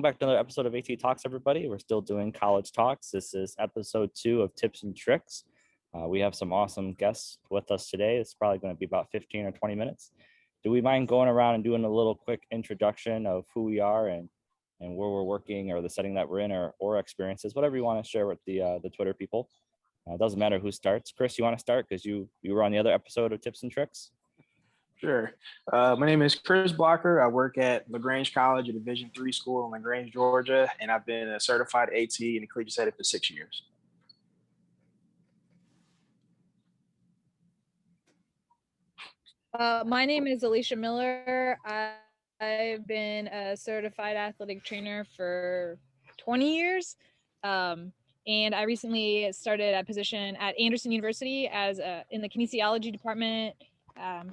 back to another episode of ATtalks, everybody. We're still doing college talks. This is episode 2 of Tips and Tricks. We have some awesome guests with us today. It's probably going to be about 15 or 20 minutes. Do we mind going around and doing a little quick introduction of who we are and where we're working or the setting that we're in or experiences, whatever you want to share with the Twitter people? It doesn't matter who starts. Chris, you want to start because you were on the other episode of Tips and Tricks? Sure. My name is Chris Blocker. I work at LaGrange College, a Division III school in LaGrange, Georgia, and I've been a certified AT in the collegiate setting for 6 years. My name is Alicia Miller. I've been a certified athletic trainer for 20 years. And I recently started a position at Anderson University as in the kinesiology department,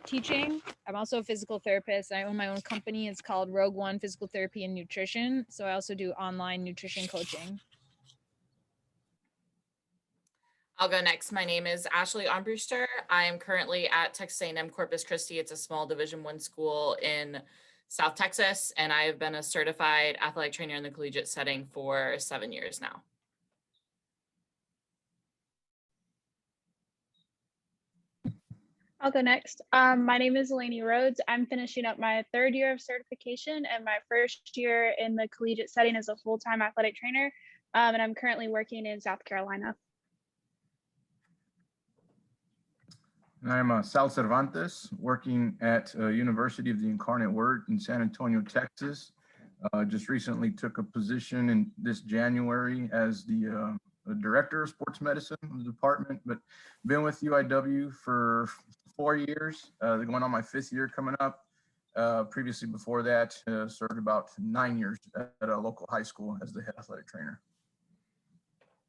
teaching. I'm also a physical therapist. I own my own company. It's called Rogue One Physical Therapy and Nutrition. So I also do online nutrition coaching. I'll go next. My name is Ashley Armbruster. I am currently at Texas A&M Corpus Christi. It's a small Division I school in South Texas, and I have been a certified athletic trainer in the collegiate setting for 7 years now. I'll go next. My name is Eleni Rhodes. I'm finishing up my 3rd year of certification and my 1st year in the collegiate setting as a full-time athletic trainer. And I'm currently working in South Carolina. I'm Sal Cervantes, working at University of the Incarnate Word in San Antonio, Texas. Just recently took a position in this January as the director of sports medicine in the department, but been with UIW for 4 years, going on my 5th year coming up. Previously before that, served about 9 years at a local high school as the head athletic trainer.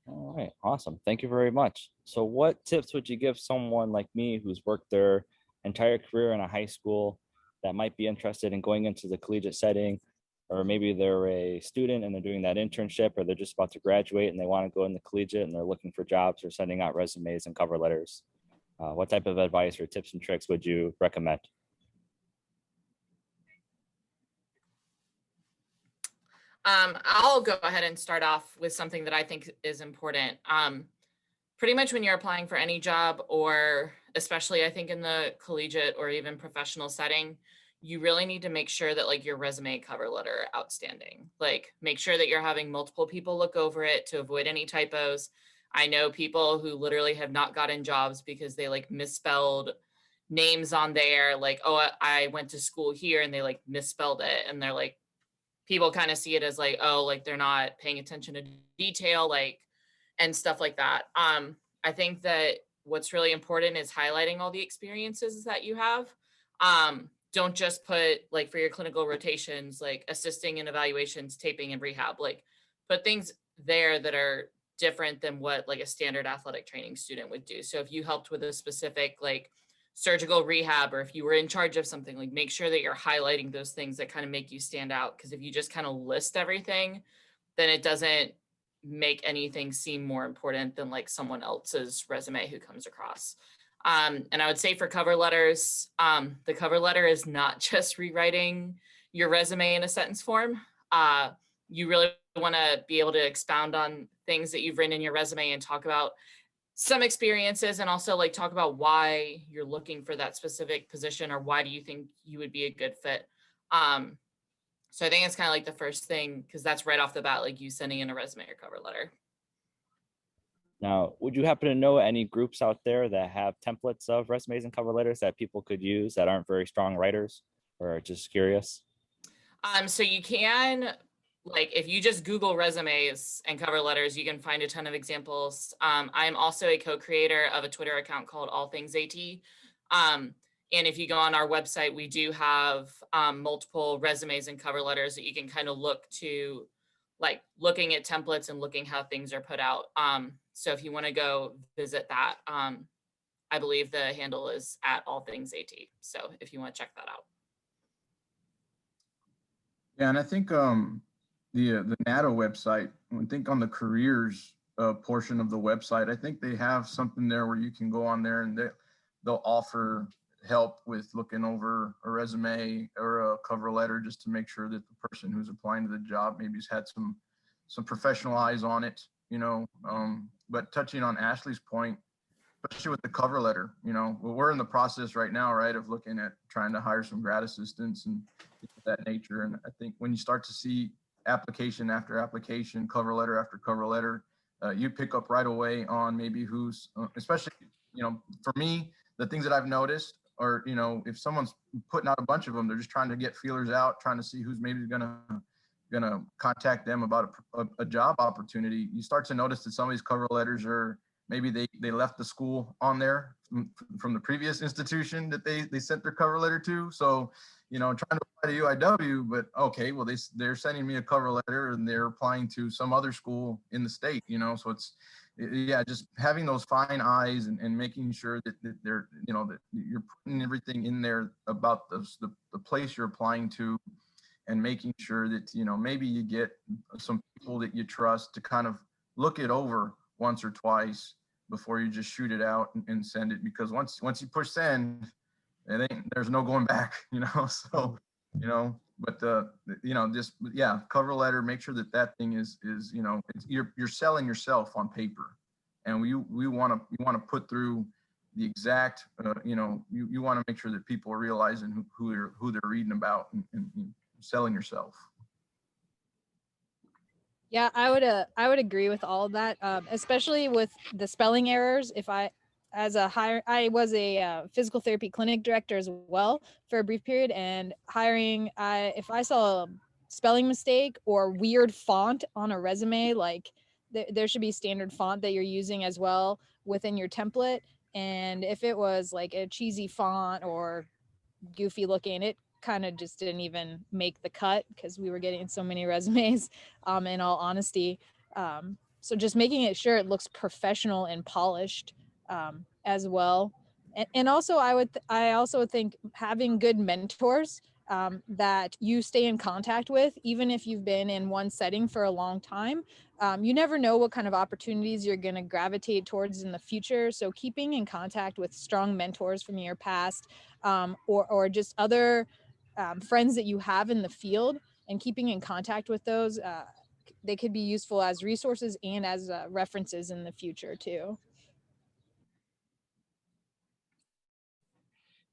All right, awesome. Thank you very much. So what tips would you give someone like me who's worked their entire career in a high school that might be interested in going into the collegiate setting, or maybe they're a student and they're doing that internship, or they're just about to graduate and they want to go in the collegiate and they're looking for jobs or sending out resumes and cover letters? What type of advice or tips and tricks would you recommend? I'll go ahead and start off with something that I think is important. Pretty much when you're applying for any job, or especially I think in the collegiate or even professional setting, you really need to make sure that like your resume cover letter are outstanding. Like make sure that you're having multiple people look over it to avoid any typos. I know people who literally have not gotten jobs because they like misspelled names on there, like, oh, I went to school here, and they like misspelled it. And they're like, people kind of see it as like, oh, like they're not paying attention to detail, like, and stuff like that. I think that what's really important is highlighting all the experiences that you have. Don't just put like for your clinical rotations, like assisting in evaluations, taping and rehab, like put things there that are different than what like a standard athletic training student would do. So if you helped with a specific like surgical rehab, or if you were in charge of something, like make sure that you're highlighting those things that kind of make you stand out. Because if you just kind of list everything, then it doesn't make anything seem more important than like someone else's resume who comes across. And I would say for cover letters, the cover letter is not just rewriting your resume in a sentence form. You really want to be able to expound on things that you've written in your resume and talk about some experiences, and also like talk about why you're looking for that specific position, or why do you think you would be a good fit. So I think it's kind of like the first thing, because that's right off the bat, like you sending in a resume or cover letter. Now, would you happen to know any groups out there that have templates of resumes and cover letters that people could use that aren't very strong writers, or just curious? So you can, like, if you just Google resumes and cover letters, you can find a ton of examples. I'm also a co-creator of a Twitter account called All Things AT. And if you go on our website, we do have multiple resumes and cover letters that you can kind of look to, like looking at templates and looking how things are put out. So if you want to go visit that, I believe the handle is at All Things AT. So if you want to check that out. Yeah, and I think the NATO website, I think on the careers portion of the website, I think they have something there where you can go on there and they'll offer help with looking over a resume or a cover letter, just to make sure that the person who's applying to the job maybe has had some professional eyes on it, you know. But touching on Ashley's point, especially with the cover letter, you know, well, we're in the process right now, right, of looking at trying to hire some grad assistants and things of that nature. And I think when you start to see application after application, cover letter after cover letter, you pick up right away on maybe who's, especially, you know, for me, the things that I've noticed are, you know, if someone's putting out a bunch of them, they're just trying to get feelers out, trying to see who's maybe gonna contact them about a job opportunity. You start to notice that some of these cover letters are, maybe they left the school on there from the previous institution that they sent their cover letter to. So, you know, trying to apply to UIW, but okay, well, they're sending me a cover letter and they're applying to some other school in the state, you know. So it's, yeah, just having those fine eyes and making sure that they're, you know, that you're putting everything in there about the place you're applying to, and making sure that, you know, maybe you get some people that you trust to kind of look it over once or twice before you just shoot it out and send it. Because once you push send, there's no going back, you know. So, you know, but you know, just, yeah, cover letter, make sure that thing is, you know, you're selling yourself on paper, and we want to put through the exact, you know, you want to make sure that people are realizing who they're reading about, and selling yourself. Yeah, I would agree with all of that, especially with the spelling errors. I was a physical therapy clinic director as well for a brief period, and if I saw a spelling mistake or weird font on a resume, like there should be standard font that you're using as well within your template. And if it was like a cheesy font or goofy looking, it kind of just didn't even make the cut because we were getting so many resumes, in all honesty. So just making it sure it looks professional and polished, as well. And also I also think having good mentors, that you stay in contact with, even if you've been in one setting for a long time. You never know what kind of opportunities you're going to gravitate towards in the future. So keeping in contact with strong mentors from your past, or just other friends that you have in the field, and keeping in contact with those, they could be useful as resources and as references in the future too.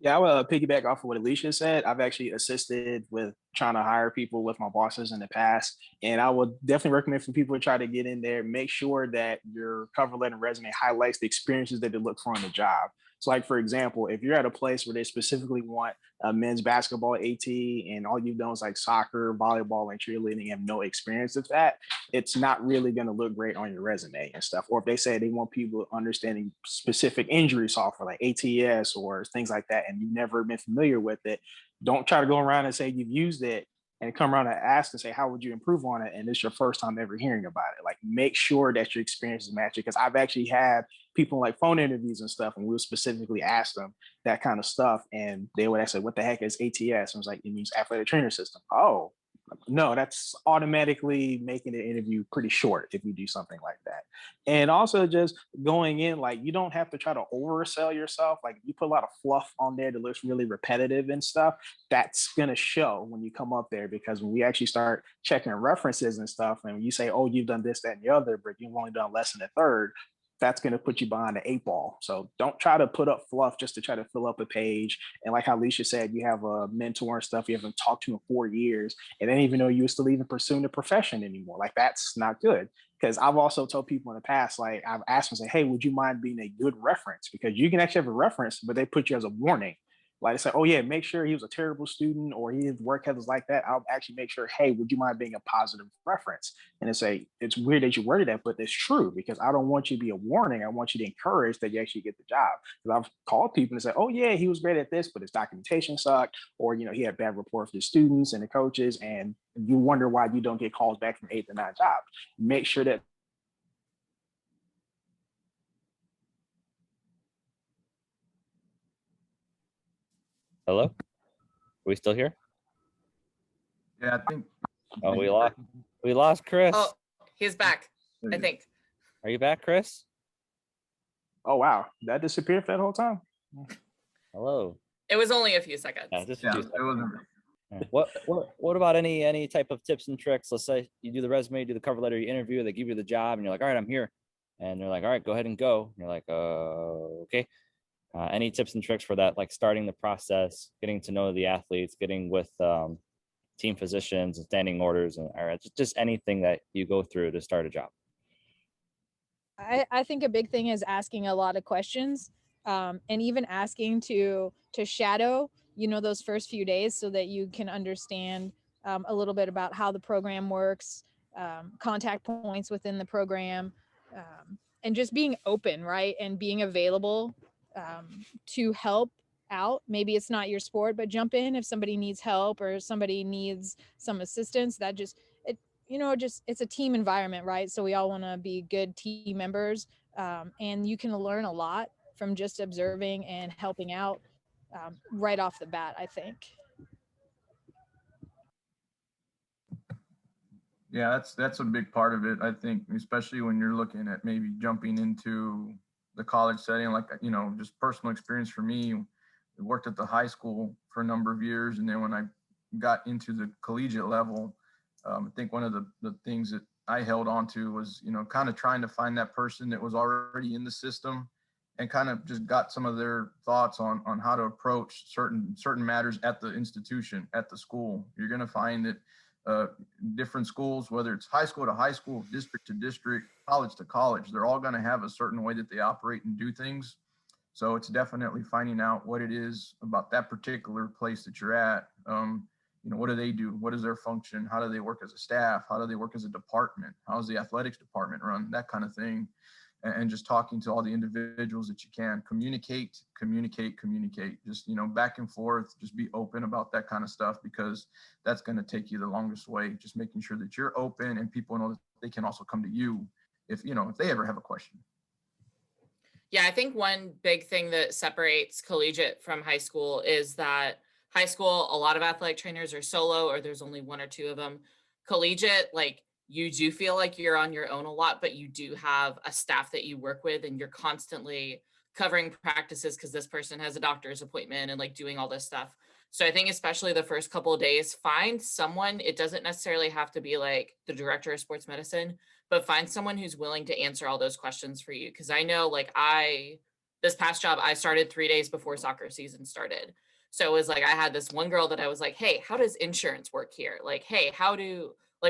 Yeah, I will piggyback off of what Alicia said. I've actually assisted with trying to hire people with my bosses in the past. And I would definitely recommend for people to try to get in there, make sure that your cover letter and resume highlights the experiences that they look for in the job. So, like, for example, if you're at a place where they specifically want a men's basketball AT and all you've done is like soccer, volleyball, and cheerleading, and have no experience with that, it's not really going to look great on your resume and stuff. Or if they say they want people understanding specific injury software like ATS or things like that, and you've never been familiar with it, don't try to go around and say you've used it and come around and ask and say, how would you improve on it? And it's your first time ever hearing about it. Like, make sure that your experience is matching. Because I've actually had people like phone interviews and stuff, and we'll specifically ask them that kind of stuff. And they would ask, what the heck is ATS? And I was like, it means athletic trainer system. Oh, no, that's automatically making the interview pretty short if you do something like that. And also just going in, like, you don't have to try to oversell yourself. Like, you put a lot of fluff on there that looks really repetitive and stuff, that's going to show when you come up there, because when we actually start checking references and stuff, and you say, oh, you've done this, that, and the other, but you've only done less than a third, that's going to put you behind the 8 ball. So don't try to put up fluff just to try to fill up a page. And like how Alicia said, you have a mentor and stuff you haven't talked to in 4 years, and they didn't even know you were still even pursuing the profession anymore. Like, that's not good. Because I've also told people in the past, like, I've asked them, say, hey, would you mind being a good reference? Because you can actually have a reference, but they put you as a warning. Like, I say, oh yeah, make sure he was a terrible student or his work ethic was like that. I'll actually make sure, hey, would you mind being a positive reference? And it's weird that you worded that, but it's true, because I don't want you to be a warning. I want you to encourage that you actually get the job. Because I've called people and say, oh yeah, he was great at this, but his documentation sucked, or he had bad rapport for the students and the coaches, and you wonder why you don't get calls back from 8 to 9 jobs. Make sure that. Hello? Are we still here? Yeah, I think. Oh, we lost Chris. Oh, he's back, I think. Are you back, Chris? Oh wow, that disappeared for that whole time. Hello. It was only a few seconds. Yeah, just a Yeah, few it seconds. wasn't. Yeah. What about any type of tips and tricks? Let's say you do the resume, do the cover letter, you interview, they give you the job, and you're like, all right, I'm here, and they're like, all right, go ahead and go. And you're like, okay. Any tips and tricks for that, like starting the process, getting to know the athletes, getting with team physicians and standing orders, and or just anything that you go through to start a job? I think a big thing is asking a lot of questions, and even asking to shadow, those first few days so that you can understand a little bit about how the program works, contact points within the program, and just being open, right? And being available to help out. Maybe it's not your sport, but jump in if somebody needs help or somebody needs some assistance. That just, it's a team environment, right? So we all want to be good team members, and you can learn a lot from just observing and helping out right off the bat, I think. Yeah, that's a big part of it. I think, especially when you're looking at maybe jumping into the college setting, like, just personal experience for me. I worked at the high school for a number of years, and then when I got into the collegiate level, I think one of the things that I held on to was, kind of trying to find that person that was already in the system and kind of just got some of their thoughts on how to approach certain matters at the institution, at the school. You're going to find that different schools, whether it's high school to high school, district to district, college to college, they're all going to have a certain way that they operate and do things. So it's definitely finding out what it is about that particular place that you're at. What do they do? What is their function? How do they work as a staff? How do they work as a department? How's the athletics department run? That kind of thing. And just talking to all the individuals that you can. Communicate. Just, back and forth, just be open about that kind of stuff, because that's going to take you the longest way. Just making sure that you're open and people know that they can also come to you if they ever have a question. Yeah, I think one big thing that separates collegiate from high school is that high school, a lot of athletic trainers are solo, or there's only one or two of them. Collegiate, like, you do feel like you're on your own a lot, but you do have a staff that you work with, and you're constantly covering practices because this person has a doctor's appointment and like doing all this stuff. So I think especially the first couple of days, find someone. It doesn't necessarily have to be like the director of sports medicine, but find someone who's willing to answer all those questions for you. Because I know, like, this past job, I started 3 days before soccer season started. So it was like, I had this one girl that I was like, hey, how does insurance work here? Like, hey,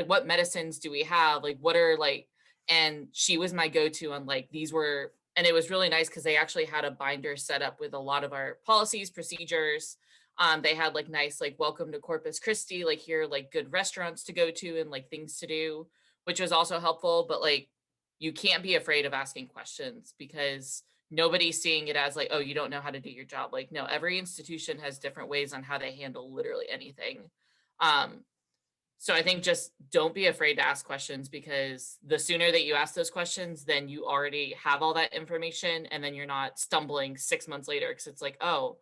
what medicines do we have? Like, what are like, and she was my go-to on like, and it was really nice because they actually had a binder set up with a lot of our policies, procedures. They had like nice, like, welcome to Corpus Christi, like, here, like, good restaurants to go to and like things to do, which was also helpful. But like, you can't be afraid of asking questions, because nobody's seeing it as like, oh, you don't know how to do your job. Like, no, every institution has different ways on how they handle literally anything. So I think just don't be afraid to ask questions, because the sooner that you ask those questions, then you already have all that information, and then you're not stumbling 6 months later because it's like, oh,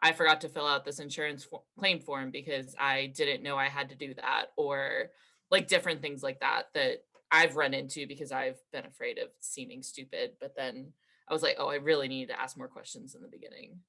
I forgot to fill out this insurance claim form because I didn't know I had to do that, or like different things like that I've run into because I've been afraid of seeming stupid. But then I was like, oh, I really need to ask more questions in the beginning.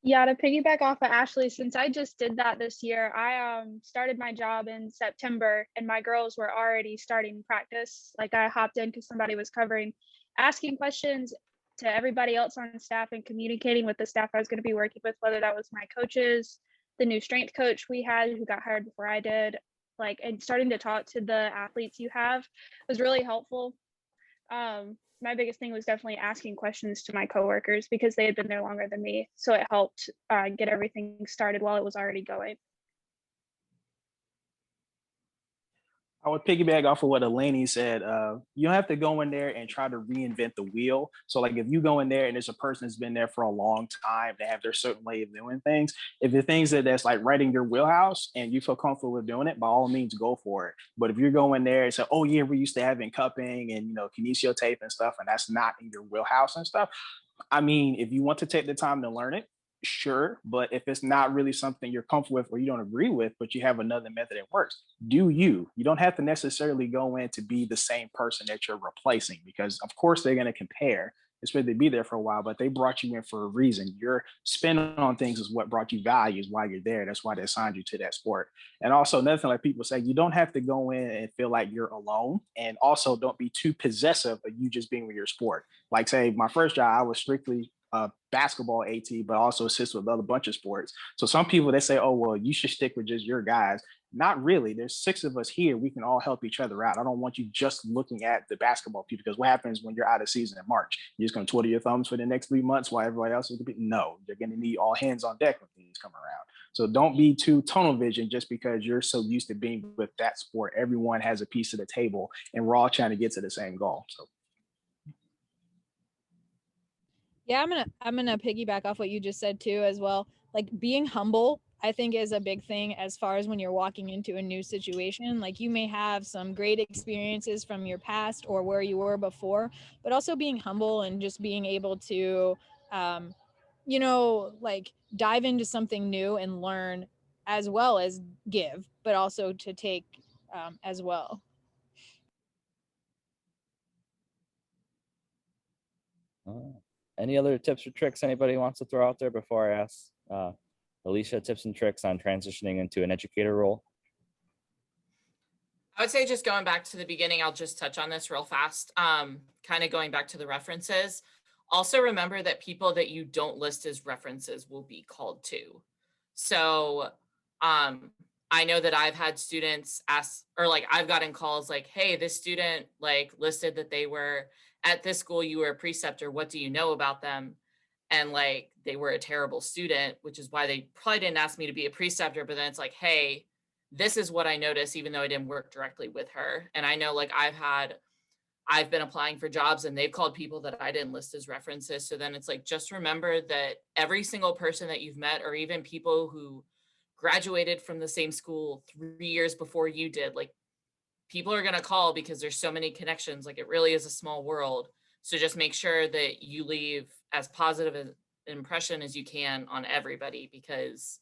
Yeah, to piggyback off of Ashley, since I just did that this year, I started my job in September, and my girls were already starting practice. Like, I hopped in because somebody was covering, asking questions to everybody else on staff and communicating with the staff I was going to be working with, whether that was my coaches, the new strength coach we had who got hired before I did, like, and starting to talk to the athletes you have was really helpful. My biggest thing was definitely asking questions to my coworkers because they had been there longer than me. So it helped get everything started while it was already going. I would piggyback off of what Eleni said. You don't have to go in there and try to reinvent the wheel. So like, if you go in there and there's a person that's been there for a long time, they have their certain way of doing things. If the things that's like right in your wheelhouse and you feel comfortable with doing it, by all means, go for it. But if you're going there and say, oh yeah, we're used to having cupping and, kinesio tape and stuff, and that's not in your wheelhouse and stuff, I mean, if you want to take the time to learn it, sure. But if it's not really something you're comfortable with or you don't agree with, but you have another method that works, do you. You don't have to necessarily go in to be the same person that you're replacing, because of course they're going to compare. expected to be there for a while, but they brought you in for a reason. Your spin on things is what brought you values while you're there. That's why they assigned you to that sport. And also, another thing, like people say, you don't have to go in and feel like you're alone. And also, don't be too possessive of you just being with your sport. Like, say, my first job, I was strictly basketball AT, but also assist with other bunch of sports. So some people they say, oh well, you should stick with just your guys. Not really. There's six of us here. We can all help each other out. I don't want you just looking at the basketball people because what happens when you're out of season in March? You're just going to twiddle your thumbs for the next 3 months while everybody else is going to be. No, you're going to need all hands on deck when things come around. So don't be too tunnel vision just because you're so used to being with that sport. Everyone has a piece of the table, and we're all trying to get to the same goal. So. Yeah, I'm gonna piggyback off what you just said too as well. Like being humble, I think is a big thing as far as when you're walking into a new situation. Like you may have some great experiences from your past or where you were before, but also being humble and just being able to like dive into something new and learn as well as give, but also to take as well. Any other tips or tricks anybody wants to throw out there before I ask Alicia tips and tricks on transitioning into an educator role? I would say just going back to the beginning, I'll just touch on this real fast. Kind of going back to the references. Also remember that people that you don't list as references will be called too. So I know that I've had students ask, or like I've gotten calls like, hey, this student like listed that they were at this school, you were a preceptor. What do you know about them? And like they were a terrible student, which is why they probably didn't ask me to be a preceptor. But then it's like, hey, this is what I noticed, even though I didn't work directly with her. And I know like I've been applying for jobs and they've called people that I didn't list as references. So then it's like, just remember that every single person that you've met, or even people who graduated from the same school 3 years before you did, like people are going to call because there's so many connections. Like it really is a small world. So just make sure that you leave as positive an impression as you can on everybody, because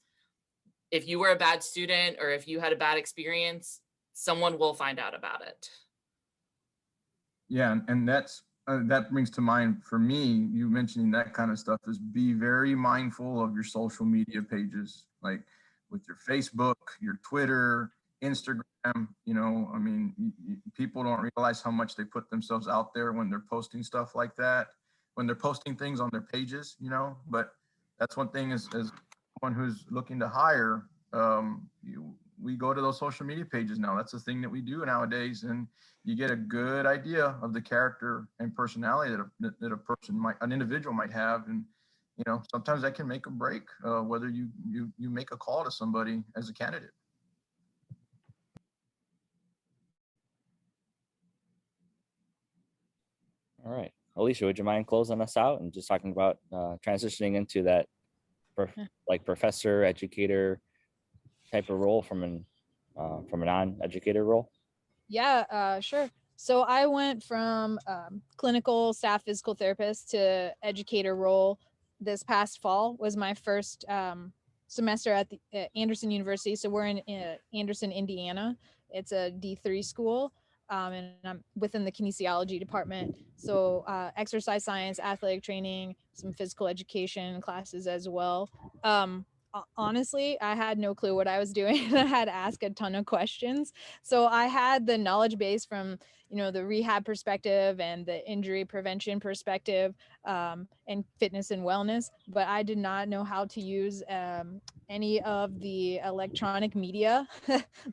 if you were a bad student or if you had a bad experience, someone will find out about it. Yeah, and that's that brings to mind for me, you mentioning that kind of stuff, is be very mindful of your social media pages, like with your Facebook, your Twitter, Instagram. I mean, people don't realize how much they put themselves out there when they're posting stuff like that, when they're posting things on their pages, but that's one thing as someone who's looking to hire, we go to those social media pages now. That's the thing that we do nowadays. And you get a good idea of the character and personality that a person an individual might have. And, sometimes that can make or break whether you make a call to somebody as a candidate. All right. Alicia, would you mind closing us out and just talking about transitioning into that professor, educator type of role from a non-educator role? Yeah, sure. So I went from clinical staff physical therapist to educator role. This past fall was my first semester at the Anderson University. So we're in Anderson, Indiana. It's a D3 school. And I'm within the kinesiology department. So exercise science, athletic training, some physical education classes as well. Honestly, I had no clue what I was doing. I had to ask a ton of questions. So I had the knowledge base from, the rehab perspective and the injury prevention perspective and fitness and wellness, but I did not know how to use any of the electronic media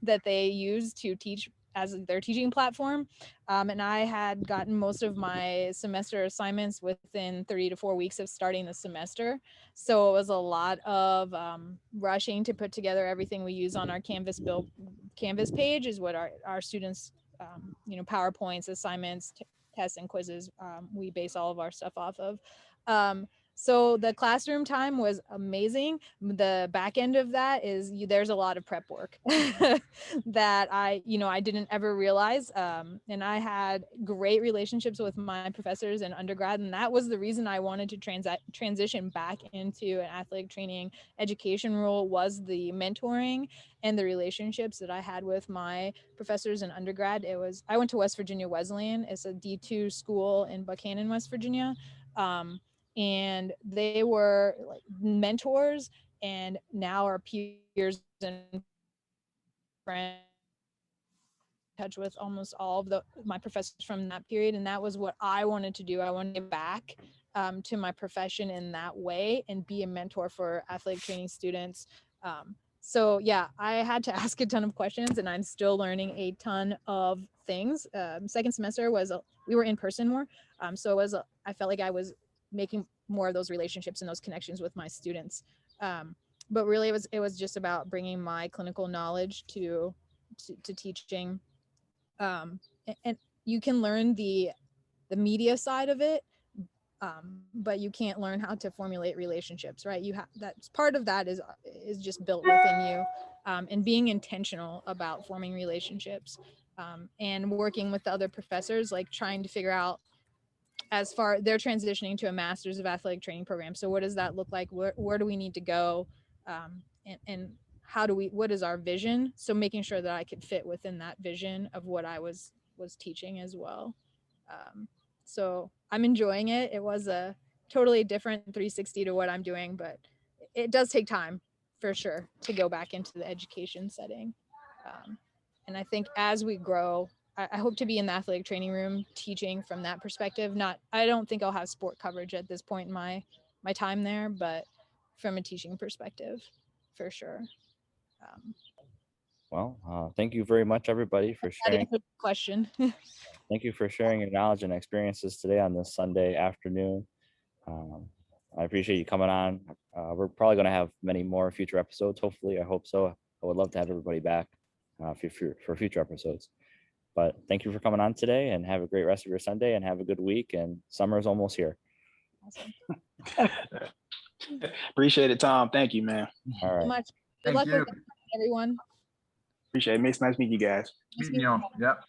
that they use to teach as their teaching platform. And I had gotten most of my semester assignments within 3 to 4 weeks of starting the semester. So it was a lot of rushing to put together everything we use on our Canvas page is what our students, PowerPoints, assignments, tests, and quizzes, we base all of our stuff off of. So the classroom time was amazing. The back end of that is there's a lot of prep work that I didn't ever realize. And I had great relationships with my professors in undergrad. And that was the reason I wanted to transition back into an athletic training education role, was the mentoring and the relationships that I had with my professors in undergrad. I went to West Virginia Wesleyan. It's a D2 school in Buchanan, West Virginia. And they were like mentors and now are peers and friends. Touch with almost all of my professors from that period, and that was what I wanted to do. I wanted to give back to my profession in that way and be a mentor for athletic training students. So yeah, I had to ask a ton of questions, and I'm still learning a ton of things. Second semester we were in person more, so I felt like I was making more of those relationships and those connections with my students. But really, it was just about bringing my clinical knowledge to teaching. And you can learn the media side of it, but you can't learn how to formulate relationships, right? That's part of that is just built within you, and being intentional about forming relationships, and working with the other professors, like trying to figure out, they're transitioning to a master's of athletic training program, so what does that look like? Where do we need to go, and what is our vision? So making sure that I could fit within that vision of what I was teaching as well. So I'm enjoying it. It was a totally different 360 to what I'm doing, but it does take time for sure to go back into the education setting. And I think as we grow, I hope to be in the athletic training room teaching from that perspective. I don't think I'll have sport coverage at this point in my time there, but from a teaching perspective, for sure. Well, thank you very much, everybody, for sharing. Question. Thank you for sharing your knowledge and experiences today on this Sunday afternoon. I appreciate you coming on. We're probably going to have many more future episodes. Hopefully, I hope so. I would love to have everybody back for future episodes. But thank you for coming on today, and have a great rest of your Sunday, and have a good week. And summer is almost here. Awesome. Appreciate it, Tom. Thank you, man. All right. So much. Good luck with everyone. Appreciate it. Makes nice to meet you guys. Meeting y'all. Yep.